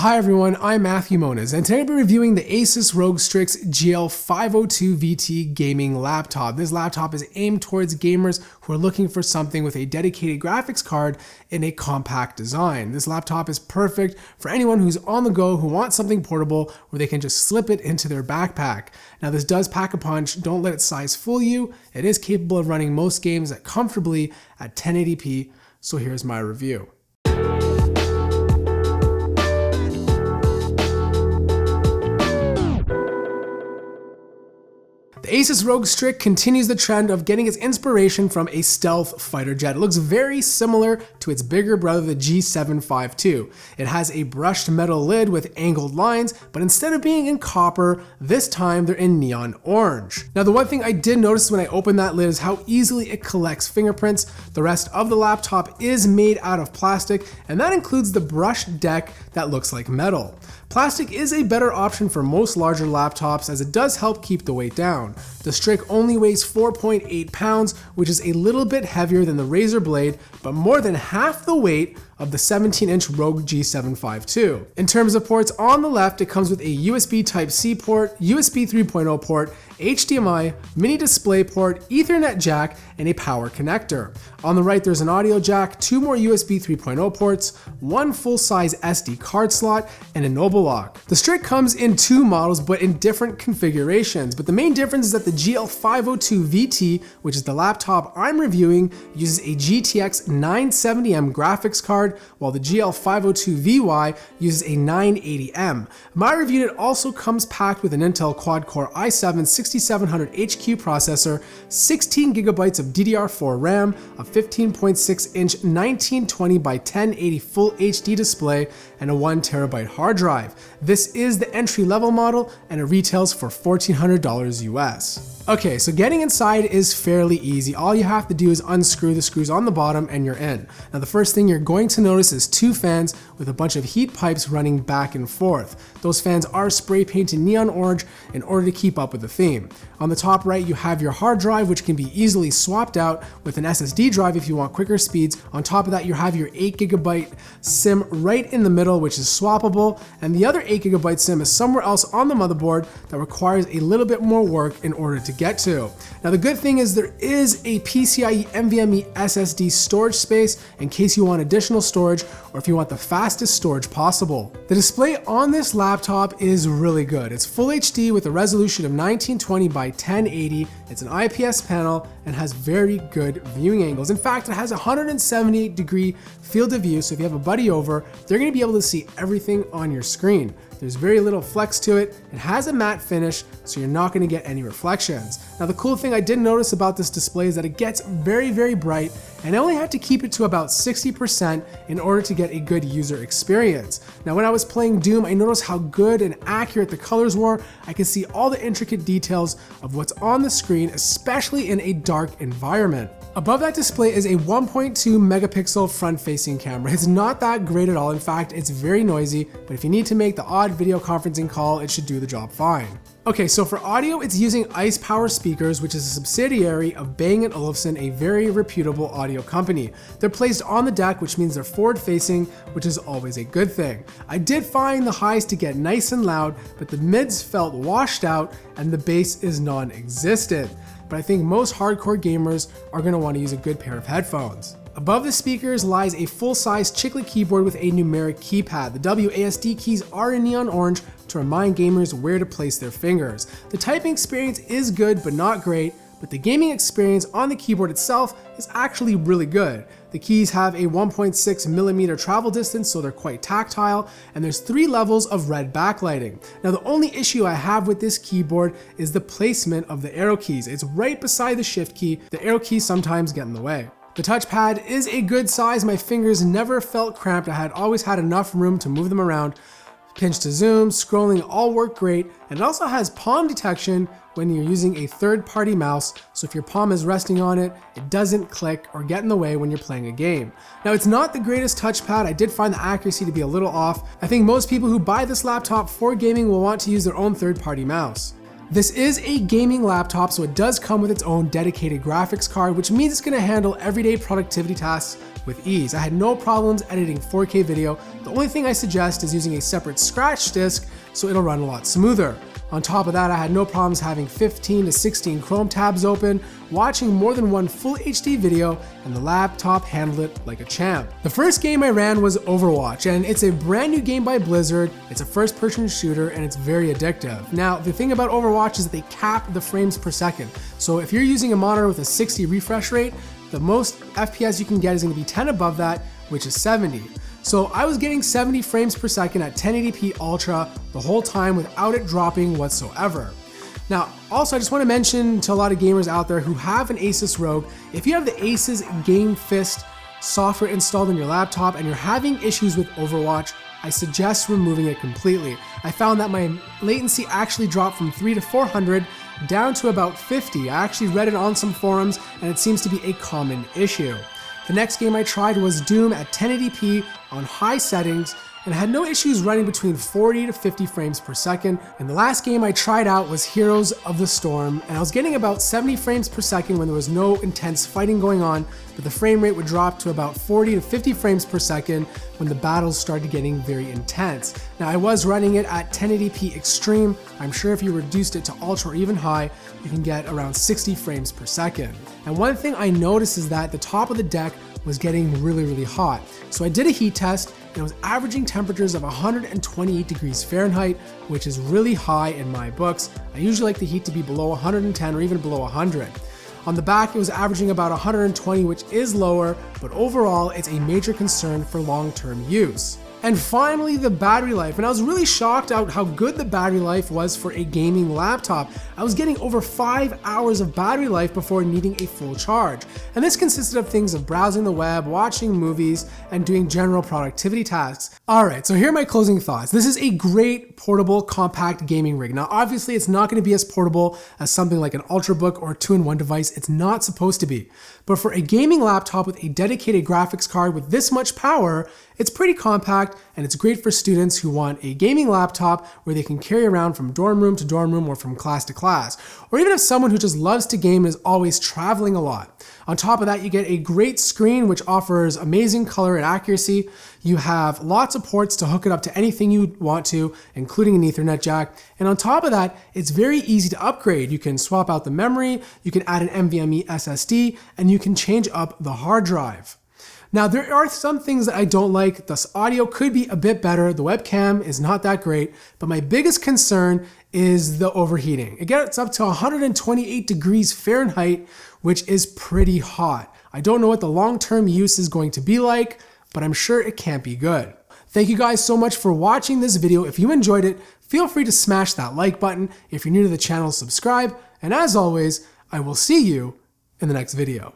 Hi everyone, I'm Moniz, and today I'll be reviewing the ASUS ROG Strix GL502VT gaming laptop. This laptop is aimed towards gamers who are looking for something with a dedicated graphics card in a compact design. This laptop is perfect for anyone who's on the go who wants something portable where they can just slip it into their backpack. Now this does pack a punch, don't let its size fool you. It is capable of running most games comfortably at 1080p, so here's my review. The ASUS ROG Strix continues the trend of getting its inspiration from a stealth fighter jet. It looks very similar to its bigger brother, the G752. It has a brushed metal lid with angled lines, but instead of being in copper, this time they're in neon orange. Now the one thing I did notice when I opened that lid is how easily it collects fingerprints. The rest of the laptop is made out of plastic, and that includes the brushed deck that looks like metal. Plastic is a better option for most larger laptops as it does help keep the weight down. The Strix only weighs 4.8 pounds, which is a little bit heavier than the Razer Blade, but more than half the weight of the 17-inch ROG G752. In terms of ports, on the left it comes with a USB Type-C port, USB 3.0 port, HDMI, mini display port, Ethernet jack, and a power connector. On the right there's an audio jack, 2 more USB 3.0 ports, 1 full-size SD card slot, and a Noble lock. The Strix comes in 2 models but in different configurations, but the main difference is that the GL502VT, which is the laptop I'm reviewing, uses a GTX 970M graphics card, while the GL502VY uses a 980M. My review unit also comes packed with an Intel quad-core i7 6700HQ processor, 16GB of DDR4 RAM, a 15.6-inch 1920 by 1080 Full HD display, and a 1TB hard drive. This is the entry-level model, and it retails for $1,400 US. Okay, so getting inside is fairly easy. All you have to do is unscrew the screws on the bottom and you're in. Now the first thing you're going to notice is 2 fans with a bunch of heat pipes running back and forth. Those fans are spray painted neon orange in order to keep up with the theme. On the top right you have your hard drive, which can be easily swapped out with an SSD drive if you want quicker speeds. On top of that you have your 8GB SIM right in the middle, which is swappable, and the other 8GB SIM is somewhere else on the motherboard that requires a little bit more work in order to get to. Now the good thing is there is a PCIe NVMe SSD storage space in case you want additional storage or if you want the fastest storage possible. The display on this laptop is really good. It's Full HD with a resolution of 1920 by 1080. It's an IPS panel and has very good viewing angles. In fact, it has a 178-degree field of view, so if you have a buddy over, they're going to be able to see everything on your screen. There's very little flex to it. It has a matte finish, so you're not going to get any reflections. Now the cool thing I did notice about this display is that it gets very, very bright, and I only had to keep it to about 60% in order to get a good user experience. Now when I was playing Doom, I noticed how good and accurate the colors were. I could see all the intricate details of what's on the screen, especially in a dark environment. Above that display is a 1.2 megapixel front-facing camera. It's not that great at all. In fact, it's very noisy, but if you need to make the odd video conferencing call, it should do the job fine. Okay, so for audio, it's using Ice Power Speakers, which is a subsidiary of Bang & Olufsen, a very reputable audio company. They're placed on the deck, which means they're forward-facing, which is always a good thing. I did find the highs to get nice and loud, but the mids felt washed out, and the bass is non-existent. But I think most hardcore gamers are going to want to use a good pair of headphones. Above the speakers lies a full-size chiclet keyboard with a numeric keypad. The WASD keys are in neon orange to remind gamers where to place their fingers. The typing experience is good but not great, but the gaming experience on the keyboard itself is actually really good. The keys have a 1.6mm travel distance, so they're quite tactile, and there's 3 levels of red backlighting. Now the only issue I have with this keyboard is the placement of the arrow keys. It's right beside the shift key. The arrow keys sometimes get in the way. The touchpad is a good size. My fingers never felt cramped. I had always had enough room to move them around. Pinch to zoom, scrolling all work great, and it also has palm detection when you're using a third-party mouse, so if your palm is resting on it, it doesn't click or get in the way when you're playing a game. Now it's not the greatest touchpad. I did find the accuracy to be a little off. I think most people who buy this laptop for gaming will want to use their own third-party mouse. This is a gaming laptop, so it does come with its own dedicated graphics card, which means it's going to handle everyday productivity tasks with ease. I had no problems editing 4K video. The only thing I suggest is using a separate scratch disk so it'll run a lot smoother. On top of that, I had no problems having 15 to 16 Chrome tabs open, watching more than one full HD video, and the laptop handled it like a champ. The first game I ran was Overwatch, and it's a brand new game by Blizzard. It's a first-person shooter, and it's very addictive. Now, the thing about Overwatch is that they cap the frames per second. So if you're using a monitor with a 60 refresh rate, the most FPS you can get is going to be 10 above that, which is 70. So I was getting 70 frames per second at 1080p Ultra the whole time without it dropping whatsoever. Now, also I just want to mention to a lot of gamers out there who have an ASUS ROG, if you have the ASUS Game Fist software installed in your laptop and you're having issues with Overwatch, I suggest removing it completely. I found that my latency actually dropped from 300 to 400 down to about 50. I actually read it on some forums and it seems to be a common issue. The next game I tried was Doom at 1080p on high settings and had no issues running between 40 to 50 frames per second. And the last game I tried out was Heroes of the Storm, and I was getting about 70 frames per second when there was no intense fighting going on, but the frame rate would drop to about 40 to 50 frames per second when the battles started getting very intense. Now I was running it at 1080p Extreme. I'm sure if you reduced it to Ultra or even high, you can get around 60 frames per second. And one thing I noticed is that the top of the deck was getting really hot. So I did a heat test and it was averaging temperatures of 128 degrees Fahrenheit, which is really high in my books. I usually like the heat to be below 110 or even below 100. On the back, it was averaging about 120, which is lower, but overall, it's a major concern for long-term use. And finally, the battery life. And I was really shocked at how good the battery life was for a gaming laptop. I was getting over 5 hours of battery life before needing a full charge. And this consisted of things of browsing the web, watching movies, and doing general productivity tasks. Alright, so here are my closing thoughts. This is a great portable, compact gaming rig. Now, obviously, it's not going to be as portable as something like an Ultrabook or a 2-in-1 device. It's not supposed to be. But for a gaming laptop with a dedicated graphics card with this much power, it's pretty compact and it's great for students who want a gaming laptop where they can carry around from dorm room to dorm room or from class to class. Or even if someone who just loves to game and is always traveling a lot. On top of that, you get a great screen which offers amazing color and accuracy. You have lots of ports to hook it up to anything you want to, including an Ethernet jack. And on top of that, it's very easy to upgrade. You can swap out the memory, you can add an NVMe SSD, and you can change up the hard drive. Now, there are some things that I don't like. The audio could be a bit better. The webcam is not that great, but my biggest concern is the overheating. It gets up to 128 degrees Fahrenheit, which is pretty hot. I don't know what the long-term use is going to be like, but I'm sure it can't be good. Thank you guys so much for watching this video. If you enjoyed it, feel free to smash that like button. If you're new to the channel, subscribe. And as always, I will see you in the next video.